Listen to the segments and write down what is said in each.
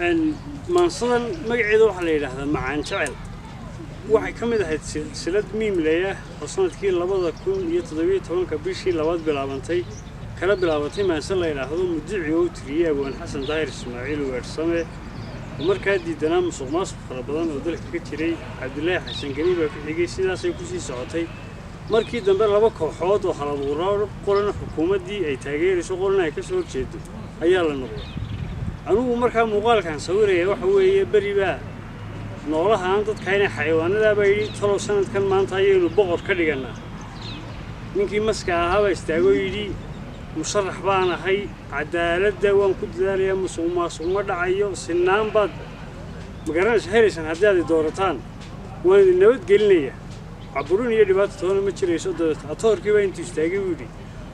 أن منصدا مقعد وحلي له معان شعل waxay kamid ahayd silad miimleeya oo sanadkii 2017 bishii labaad bilaabantay kala bilaabatay maasan la yiraahdo mudici oo tiriyay Abaan Xasan Daahir Ismaaciil Weersame markaa diidanaa musuqmaasuq fara badan oo dalka ka jiray Cabdullaahi Xasan Gani baa ku xigay sidaas ay ku sii socotay markii dambe laba kooxood oo xalad uuraar qoran xukuumadii ay taageerayso qoran ay ka soo horjeedo ayaa la noqday anigu markaa muuqaalkan sawiraya waxa weeye bariba noolaha aan dadka inay xayawaanada bay talo sanadkan maanta ayaynu boqor ka dhiganaa ninkii maska ahaa istaago yiri musharax baan ahay cadaaladda waan ku dadaalayaa musuqmaasuq ma dhacayo sinaan bad magaranaysa helaysan haddii aad doorataan waan nabad gelinaya caburun iyo dhibaato toona ma jirayso dadka atoorkii baa intuu istaagay wili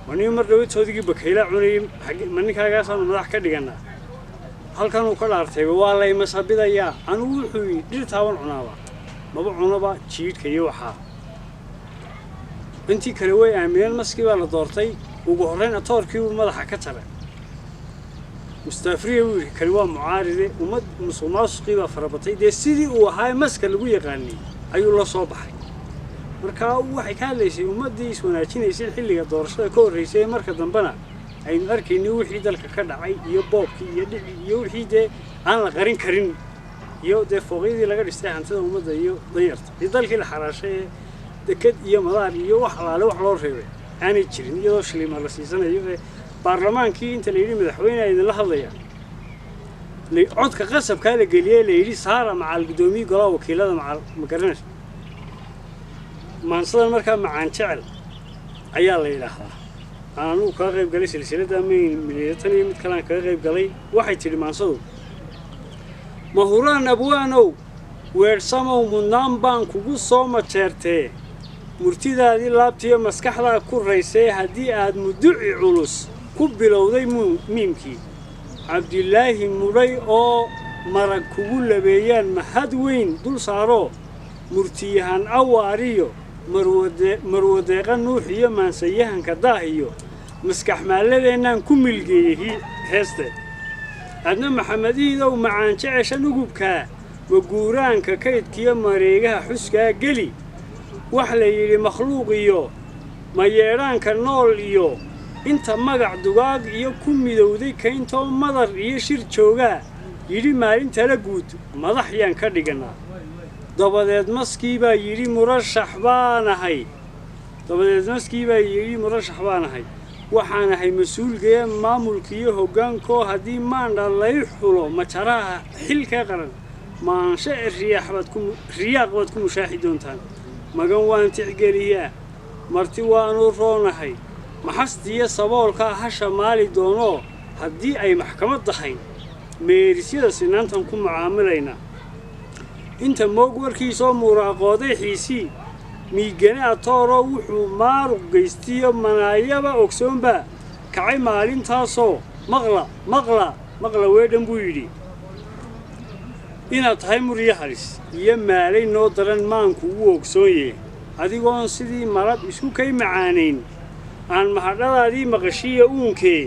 wani mar dhawatoodii bakayla cunay maninkaaga saan madax ka dhiganaa halkan uu ka dhaartay waa la masabidaya anu wuxuu dhirtaan cunaaba maba cunaba jiidka iyo waxa intii kale way aamineen maskii baa la doortay ugu horeyn atoorkii uu madaxa ka taray mustafriye wili kale waa mucaaride umad musuqmaasuqii baa farabatay de sidii uu ahaa maska lagu yaqaanay ayuu la soo baxay marka waxay ka hadlaysay ummadii iswanaajinaysay xilliga doorashada ka horeysay marka dambana aynu arkaynay wixii dalka ka dhacay iyo boobkii iyo dhici iyo wixii de aan la qarin karin iyo de fooqyadii laga dhistay hantida ummadda iyo danyarta dalkii la xaraashay dekad iyo madaar iyo wax alaale wax loo reebay aanay jirin iyadoo shiliima la siisanayo baarlamaankii inta la yiri madaxweynaha idin la hadlaya codka qasabka la geliyay la yiri saara macal gudoomiye golaha wakiilada macal magaranaysa maansadan markaa macaan jecel ayaa la yiraahdaa أنا كأغيب قليل سلسلة من مليتني متكلم كأغيب قليل واحد تري مانصو مهوران أبوانو ويرسموا من نامبان كوجو صومة شرته مرتدى هذه لابتيه مسكحة كل رئيسه هدي عاد مدعي علوس كبلوا ذي ميمكي عبد الله مري أو مرق كقول بيان محدوين دول صاروا مرتيهان أواريو مرود غنوحية ما سيهن كداهيو مسكح مالذينا كمل جيه هسته أنا محمدي ذو معان شعش نجوبك وجوران ككيد كيا مريجها حسكا جلي وحلي مخلوقيو ما يران كنوليو أنت مقع دقاق يو كمي ذودي كينتو مضر يشير شوجا يري مالين تلاقود مضحيان كديجنا dabadeed maskii baa yiri murashax baan ahay waxaan ahay mas'uulka maamulkiyo hoggaanko hadii maandha lay xulo majaraha xilka qaran maansha riyaaq wad ku mushaaxi doontaan magan waan tixgeliyaa marti waanu roonahay maxastiya saboolka hasha maali doono hadii ay maxkamad tahay meerisyada sinaantan ku macaamilayna inta moog warkiisoo muraaqooday xiisii miigana atooro wuxuu maaruq geystiyo manaayaba ogsoonba kacay maalintaasoo maqla weedhan buu yidhi inaad tahay murya halis iyo maalay noo daran maanku u ogsoonye adigoon sidii malab isku kay macaanayn aan mahadhadaadii maqashiya uunkee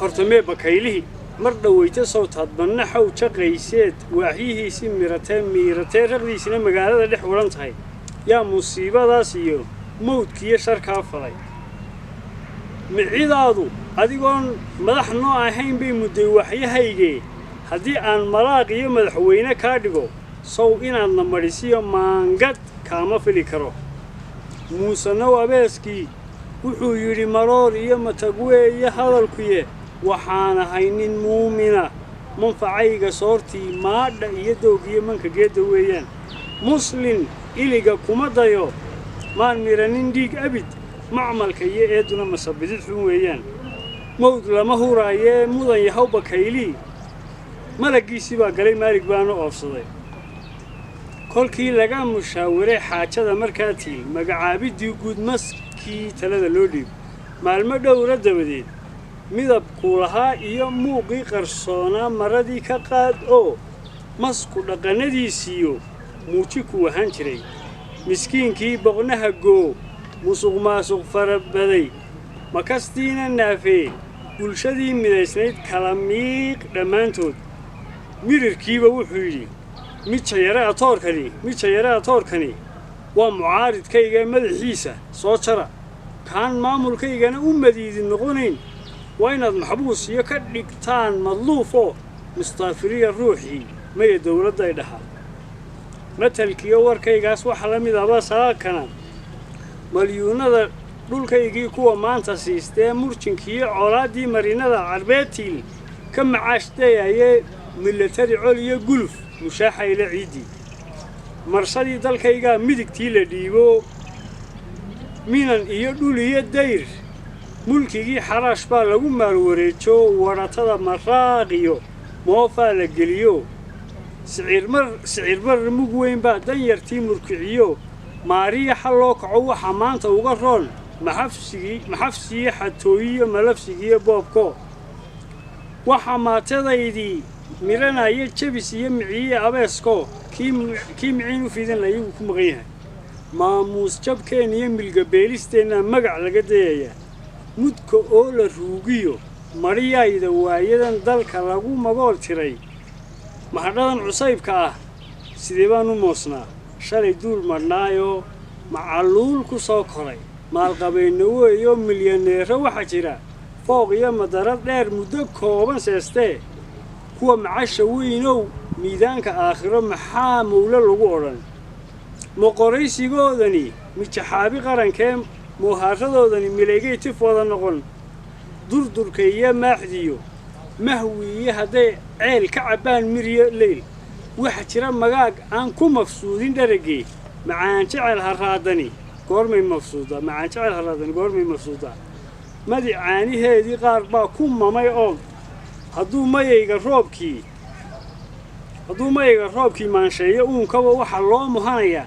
horta mee bakaylihii mar dhaweyta sawtaad banna xaw jaqayseed waaxiyihiisi miiratee raqdiisina magaalada dhex waran tahay yaa musiibadaas iyo mawdkiiyo sharkaa falay micidaadu adigoon madax noo ahayn bay mudday waxyahaygee haddii aan malaaq iyo madaxweyne kaa dhigo sow inaadna marisiyo maangad kaama fili karo muusanow abeeskii wuxuu yidhi maroor iyo matagweeye hadalkuye waxaan ahay nin muumina manfacayga soortii maadha iyo doogiyo manka geedda weeyaan muslin iliga kuma dayo maan miranin dhiig abid macmalka iyo eeduna masabidid xun weeyaan mawd lama huraayee mudan yahow bakaylii malagiisii baa galay maalig baana oofsaday kolkii laga mushaawiray xaajada markaa tiil magacaabidii guud maskii talada loo dhiib maalmo dhowra dabadeed midabku lahaa iyo muuqii qarsoonaa maradii ka qaad oo masku dhaqanadiisiyo muuji ku wahan jiray miskiinkii boqnaha goo musuqmaasuq farabaday makastiina naafee bulshadii midaysnayd kala miiq dhammaantood mirirkiiba wuxuu yidhi mid jayare atoorkani waa mucaaridkayga madaxiisa soo jara kaan maamulkaygana u madiidin noqonayn waa inaad maxbuus iyo ka dhigtaan madluuf oo mustaafiriya ruuxii maya dowladday dhahaa matalkiiyo warkaygaas waxaa la mid ahba saakana malyuunada dhulkaygii kuwa maanta siistee murjinkiiyo colaaddii marinada carbeetiil ka macaashdayayee milatari col iyo guluf mushaaxayla ciiddii marsadii dalkaygaa midigtii la dhiibo minan iyo dhul iyo dayr mulkigii xaraash baa lagu maalwareejo wadhatada maraaqiyo moofaa la geliyo sicirbar mug weyn baa danyartii murkiciyo maariya xal loo kaco waxaa maanta uga roon maxafsigiyo xatooyiyo malafsigiyo boobko waxaa maatadaydii miranaya jabis iyo miciye abeesko kii miciin u fidan layagu ku maqan yahay maamuus jabkeen iyo milgabeelisteenna magac laga dayayaa mudka oo la ruugiyo mariyayda waayadan dalka lagu magool tiray mahadhadan cusaybka ah sidee baan u moosnaa shalay duul madhnaayoo macaluul ku soo koray maalqabayna weeyo milyaneero waxaa jira fooq iyo madarad dheer muddo kooban seestee kuwa macasha weynow miidaanka aakhiro maxaa mawlo lagu odhan moqoraysigoodani mijaxaabi qarankee muhaaradoodani milaygay tifooda noqon durdurka iyo maaxdiyo mahwiiyo hadday ceel ka cabbaan miryo leyl waxa jira magaag aan ku mafsuudin dharagee macaan jecel haraadani goormay mafsuudaa madi caaniheedii qaar baa ku mamay oon hadduu mayayga roobkii maansheeyo uunkaba waxaa loo muhanayaa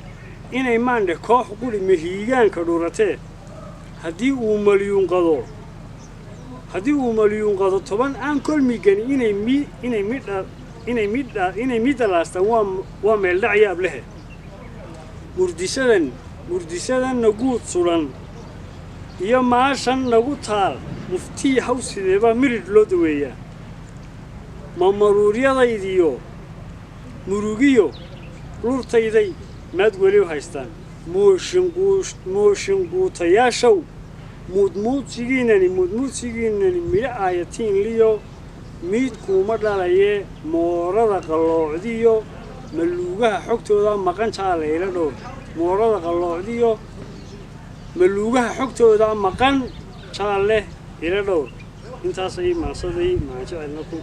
inay maandhe koox quri mahiigaanka dhuratee haddii uu malyuun qado toban aan kolmigani inay midalaastaan waa meeldhac yaab lehe murdisadan naguud sudan iyo maashan nagu taal muftii hawsideebaa miridh loo daweeyaa ma maruuryadaydiyo murugiyo lurtayday maad weli u haystaan mooshinquutayaashow muudmuudsigiinani midho aayatiin liyo miid kuuma dhalayee moorada qalloocdiyo maluugaha xogtooda maqan jaalayla dhowr moorada qalloocdiyo maluugaha xogtooda maqan jaal leh ila dhowr intaasay maansaday maanjecelna ku